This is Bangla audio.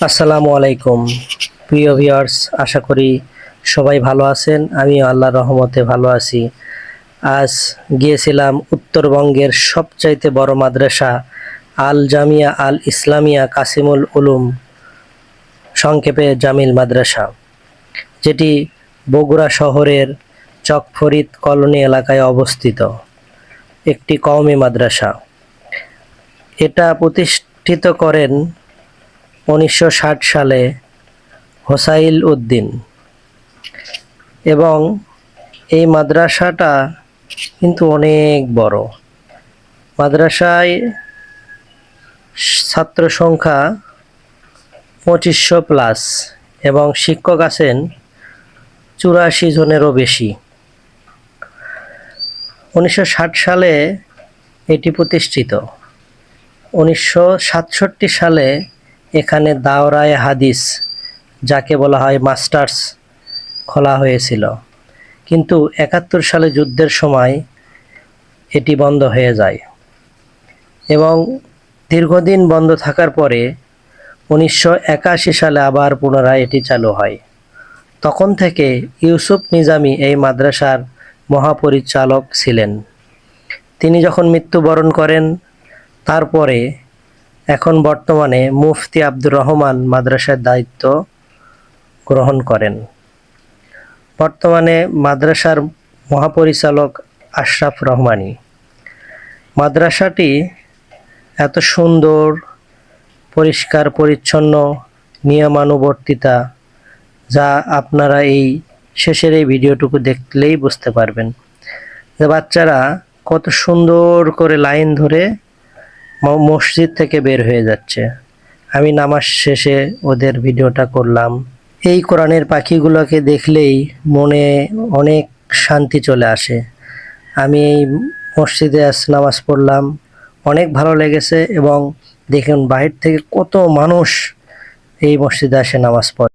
আসসালামু আলাইকুম প্রিয় ভিউয়ার্স, আশা করি সবাই ভালো আছেন। আমিও আল্লাহর রহমতে ভালো আছি। আজ গিয়েছিলাম উত্তরবঙ্গের সবচাইতে বড় মাদ্রাসা আল জামিয়া আল ইসলামিয়া কাসিমুল উলুম, সংক্ষেপে জামিল মাদ্রাসা, যেটি বগুড়া শহরের চকফরিদ কলোনি এলাকায় অবস্থিত একটি কওমি মাদ্রাসা। এটা প্রতিষ্ঠিত করেন 1960 সালে হোসাইল উদ্দিন, এবং এই মাদ্রাসাটা কিন্তু অনেক বড়। মাদ্রাসায় ছাত্র সংখ্যা 2500 প্লাস এবং শিক্ষক আছেন 84 জনেরও বেশি। 1960 সালে এটি প্রতিষ্ঠিত। 1967 সালে এখানে দাওরায়ে হাদিস, যাকে বলা হয় মাস্টার্স, খোলা হয়েছিল, কিন্তু 71 সালে যুদ্ধের সময় এটি বন্ধ হয়ে যায় এবং দীর্ঘদিন বন্ধ থাকার পরে 1981 সালে আবার পুনরায় এটি চালু হয়। তখন থেকে ইউসুফ নিজামী এই মাদ্রাসার মহাপরিচালক ছিলেন। তিনি যখন মৃত্যুবরণ করেন, তারপরে এখন বর্তমানে মুফতি আব্দুর রহমান মাদ্রাসার দায়িত্ব গ্রহণ করেন। বর্তমানে মাদ্রাসার মহাপরিচালক আশরাফ রহমানী। মাদ্রাসাটি এত সুন্দর, পরিষ্কার পরিচ্ছন্ন, নিয়মানুবর্তিতা, যা আপনারা এই শেষের এই ভিডিওটুকু দেখলেই বুঝতে পারবেন যে বাচ্চারা কত সুন্দর করে লাইন ধরে মসজিদ থেকে বের হয়ে যাচ্ছে। আমি নামাজ শেষে ওদের ভিডিওটা করলাম। এই কোরআনের পাখিগুলোকে দেখলেই মনে অনেক শান্তি চলে আসে। আমি এই মসজিদে আজ নামাজ পড়লাম, অনেক ভালো লেগেছে। এবং দেখুন বাহির থেকে কত মানুষ এই মসজিদে আসে নামাজ পড়ে।